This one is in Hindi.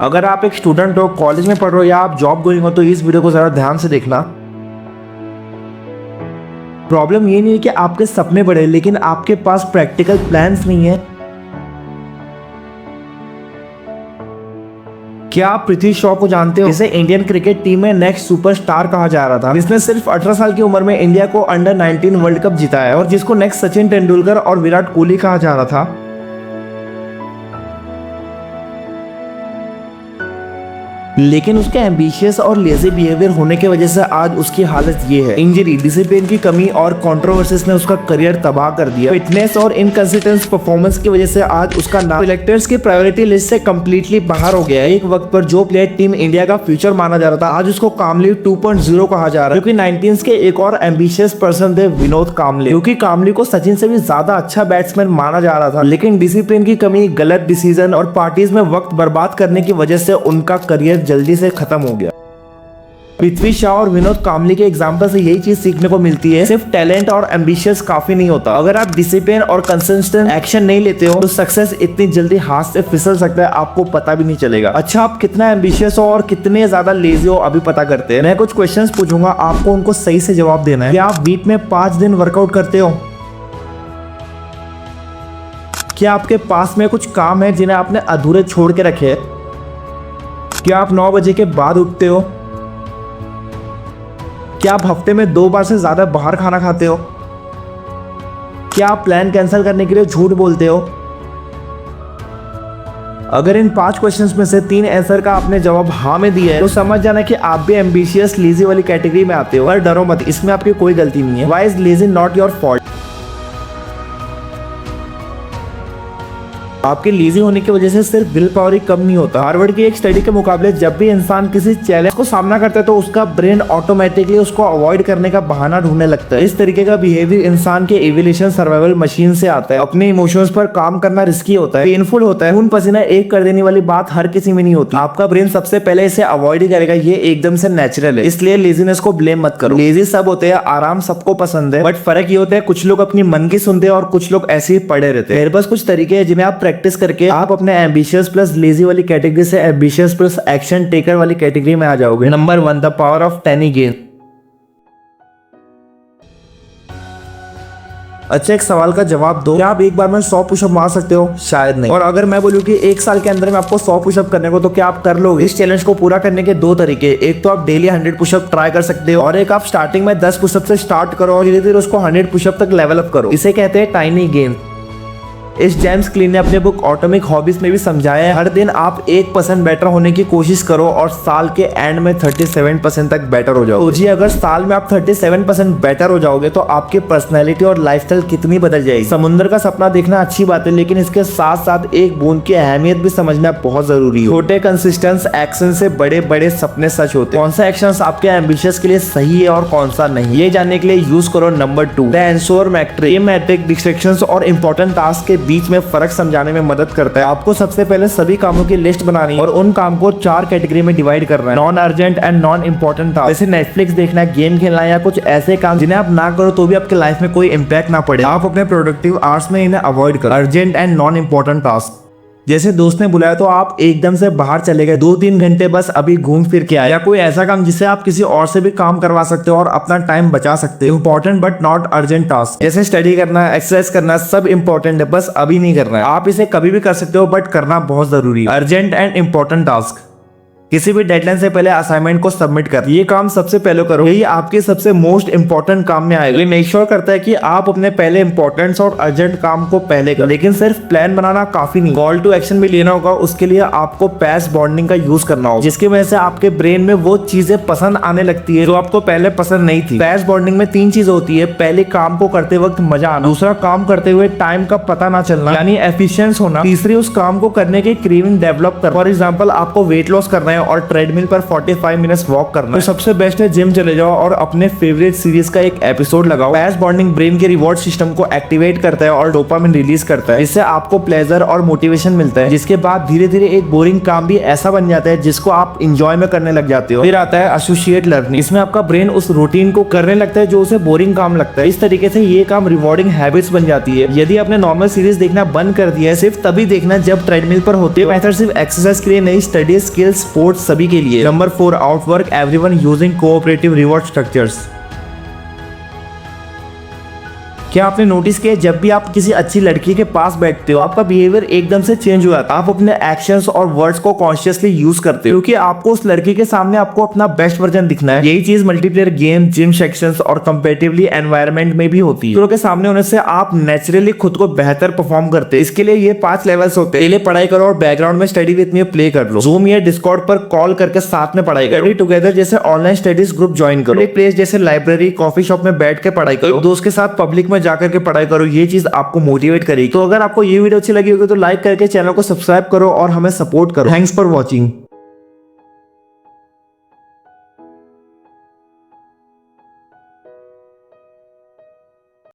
अगर आप एक स्टूडेंट हो, कॉलेज में पढ़ रहे हो या आप जॉब गोइंग हो तो इस वीडियो को जरा ध्यान से देखना। प्रॉब्लम ये नहीं है कि आपके सपने बड़े लेकिन आपके पास प्रैक्टिकल प्लान्स नहीं है। क्या आप पृथ्वी शॉ को जानते हो? इसे इंडियन क्रिकेट टीम में नेक्स्ट सुपरस्टार कहा जा रहा था, जिसने सिर्फ 18 साल की उम्र में इंडिया को अंडर 19 वर्ल्ड कप जिताया और जिसको नेक्स्ट सचिन तेंदुलकर और विराट कोहली कहा जा रहा था। लेकिन उसके एम्बिशियस और लेजी बिहेवियर होने की वजह से आज उसकी हालत ये है। इंजरी, डिसिप्लिन की कमी और कंट्रोवर्सीज ने उसका करियर तबाह कर दिया। फिटनेस और इनकंसिस्टेंट परफॉर्मेंस की वजह से आज उसका नाम सिलेक्टर्स की प्रायोरिटी लिस्ट से कंप्लीटली बाहर हो गया है। एक वक्त पर जो प्लेयर टीम इंडिया का फ्यूचर माना जा रहा था, आज उसको कामली 2.0 कहा जा रहा है, क्योंकि 19 के एक और एम्बिशियस पर्सन थे विनोद कामली, क्योंकि कामली को सचिन से भी ज्यादा अच्छा बैट्समैन माना जा रहा था। लेकिन डिसिप्लिन की कमी, गलत डिसीजन और पार्टीज में वक्त बर्बाद करने की वजह से उनका करियर जल्दी से खत्म हो गया। पृथ्वी शॉ और विनोद कामली के एग्जाम्पल से यही चीज सीखने को मिलती है, सिर्फ टैलेंट और एम्बिशियस काफी नहीं होता। अगर आप डिसिप्लिन और कंसिस्टेंट एक्शन नहीं लेते हो तो सक्सेस इतनी जल्दी हाथ से फिसल सकता है, आपको पता भी नहीं चलेगा। अच्छा, आप कितना एम्बिशियस हो और कितने ज्यादा लेजी हो अभी पता करते हैं। मैं कुछ क्वेश्चंस पूछूंगा, आपको उनको सही से जवाब देना है। क्या आप वीक में 5 दिन वर्कआउट करते हो? क्या आपके पास में कुछ काम है जिन्हें आपने अधूरे छोड़ के रखे हैं? क्या आप 9 बजे के बाद उठते हो? क्या आप हफ्ते में 2 बार से ज्यादा बाहर खाना खाते हो? क्या आप प्लान कैंसिल करने के लिए झूठ बोलते हो? अगर इन 5 क्वेश्चंस में से 3 आंसर का आपने जवाब हाँ में दिया है तो समझ जाना कि आप भी एम्बिशियस लेजी वाली कैटेगरी में आते हो। और डरो मत, इसमें आपकी कोई गलती नहीं है। Why is lazy not your fault? आपके लेजी होने की वजह से सिर्फ विल पावर ही कम नहीं होता। हार्वर्ड की एक स्टडी के मुकाबले जब भी इंसान किसी चैलेंज को सामना करता है तो उसका ब्रेन ऑटोमेटिकली उसको अवॉइड करने का बहाना ढूंढने लगता है। इस तरीके का बिहेवियर इंसान के एवोल्यूशन सर्वाइवल मशीन से आता है। अपने इमोशंस पर काम करना रिस्की होता है, पेनफुल होता है, खून पसीना एक कर देने वाली बात हर किसी में नहीं होती। आपका ब्रेन सबसे पहले इसे अवॉइड ही करेगा, ये एकदम से नेचुरल है। इसलिए लेजीनेस को ब्लेम मत करो। लेजी सब होते हैं, आराम सबको पसंद है, बट फर्क ये होता है कुछ लोग अपनी मन की सुनते हैं और कुछ लोग ऐसे ही पड़े रहते हैं। मेरे पास कुछ तरीके हैं जिन्हें आप प्रैक्टिस करके आप अपने एम्बिशियस प्लस लेजी वाली कैटेगरी से एम्बिशियस प्लस एक्शन टेकर वाली कैटेगरी में आ जाओगे। Number 1, the power of tiny gain. अच्छा, एक सवाल का जवाब दो। क्या आप एक बार में 100 पुशअप मार सकते हो? शायद नहीं। और अगर मैं बोलूं कि 1 साल के अंदर में आपको 100 पुशअप करने को, तो क्या आप कर लोगे? इस चैलेंज को पूरा करने के 2 तरीके, एक तो आप डेली 100 पुशअप ट्राई कर सकते हो और एक आप स्टार्टिंग में 10 पुशअप से स्टार्ट करो और धीरे धीरे उसको 100 पुशअप तक लेवल अप करो। इसे कहते हैं टाइनी गेन। इस जेम्स क्लीन ने अपने बुक ऑटोमिक हॉबीज में भी समझाया है, हर दिन आप 1% बेटर होने की कोशिश करो और साल के एंड में 37% तक बेटर हो जाओगे। तो जी, अगर साल में आप 37% बेटर हो जाओगे तो आपकी पर्सनैलिटी और लाइफस्टाइल कितनी बदल जाएगी। समुद्र का सपना देखना अच्छी बात है, लेकिन इसके साथ साथ एक बूंद की अहमियत भी समझना बहुत जरूरी है। छोटे कंसिस्टेंट एक्शन से बड़े बड़े सपने सच होते हैं। कौन सा एक्शन आपके एम्बिशियस के लिए सही है और कौन सा नहीं, ये जानने के लिए यूज करो नंबर 2, द एंसोर मैट्रिक्स। ये मैट्रिक डिस्ट्रैक्शंस और इंपॉर्टेंट टास्क के बीच में फर्क समझाने में मदद करता है। आपको सबसे पहले सभी कामों की लिस्ट बनानी है और उन काम को 4 कैटेगरी में डिवाइड करना है, non urgent and non important task. जैसे नेटफ्लिक्स देखना, गेम खेलना या कुछ ऐसे काम जिन्हें आप ना करो तो भी आपके लाइफ में कोई इंपैक्ट ना पड़े। आप अपने प्रोडक्टिव आवर्स में इन्हें अवॉइड करो। Urgent and non important task, जैसे दोस्त ने बुलाया तो आप एकदम से बाहर चले गए, 2-3 घंटे बस अभी घूम फिर के आए, या कोई ऐसा काम जिससे आप किसी और से भी काम करवा सकते हो और अपना टाइम बचा सकते हो। Important but not urgent task, जैसे स्टडी करना, एक्सरसाइज करना, सब इंपॉर्टेंट है, बस अभी नहीं करना है। आप इसे कभी भी कर सकते हो बट करना बहुत जरूरी है। अर्जेंट एंड इंपॉर्टेंट टास्क, किसी भी डेडलाइन से पहले असाइनमेंट को सबमिट कर, ये काम सबसे पहले करो, यही आपके सबसे मोस्ट इंपॉर्टेंट काम में आएगा। मेक श्योर करता है कि आप अपने पहले इंपॉर्टेंट और अर्जेंट काम को पहले करो, लेकिन सिर्फ प्लान बनाना काफी नहीं, कॉल टू एक्शन भी लेना होगा। उसके लिए आपको पैस बॉन्डिंग का यूज करना होगा, जिसकी वजह से आपके ब्रेन में वो चीजें पसंद आने लगती है जो आपको पहले पसंद नहीं थी। पैस बॉन्डिंग में 3 चीजें होती है, पहले काम को करते वक्त मजा आना, दूसरा काम करते हुए टाइम का पता ना चलना यानी एफिशिएंट होना, तीसरी उस काम को करने की क्रेविंग डेवलप कर। फॉर एग्जाम्पल, आपको वेट लॉस करना है और ट्रेडमिल पर 45 मिनट्स वॉक करना है, तो सबसे बेस्ट है जिम चले जाओ और अपने फेवरेट सीरीज का एक एपिसोड लगाओ। पैच बॉन्डिंग ब्रेन के रिवॉर्ड सिस्टम को एक्टिवेट करता है और डोपामिन रिलीज करता है, इससे आपको प्लेजर और मोटिवेशन मिलता है, जिसके बाद धीरे धीरे एक बोरिंग काम भी ऐसा बन जाता है जिसको आप इंजॉय में करने लग जाते हो। फिर आता है एसोसिएट लर्निंग, इसमें आपका ब्रेन उस रूटीन को करने लगता है जो उसे बोरिंग काम लगता है। इस तरीके से ये काम रिवॉर्डिंग हैबिट्स बन जाती है। यदि आपने नॉर्मल सीरीज देखना बंद कर दिया है, सिर्फ तभी देखना जब ट्रेडमिल पर होते हो। मेथड सिर्फ एक्सरसाइज के लिए नहीं, स्टडी, स्किल, स्पोर्ट्स सभी के लिए। Number 4, outwork everyone using cooperative reward structures. क्या आपने नोटिस किया जब भी आप किसी अच्छी लड़की के पास बैठते हो आपका बिहेवियर एकदम से चेंज हो जाता है। आप अपने एक्शंस और वर्ड्स को कॉन्शियसली यूज करते हो क्योंकि आपको उस लड़की के सामने आपको अपना बेस्ट वर्जन दिखना है। यही चीज मल्टीप्लेयर गेम, जिम सेक्शंस और कंपेटिटिवली एनवायरनमेंट में भी होती है। दूसरों के सामने होने से आप नेचुरली खुद को बेहतर परफॉर्म करते हैं। इसके लिए ये 5 लेवल्स होते हैं। पहले पढ़ाई करो और बैकग्राउंड में स्टडी विद मी प्ले कर लो। जूम या डिस्कॉर्ड पर कॉल करके साथ में पढ़ाई करो। टुगेदर जैसे ऑनलाइन स्टडीज ग्रुप ज्वाइन करो। एक प्लेस जैसे लाइब्रेरी, कॉफी शॉप में बैठ के पढ़ाई करो। दोस्त के साथ पब्लिक में जाकर के पढ़ाई करो। ये चीज आपको मोटिवेट करेगी। तो अगर आपको ये वीडियो अच्छी लगी होगी तो लाइक करके चैनल को सब्सक्राइब करो और हमें सपोर्ट करो। Thanks for watching.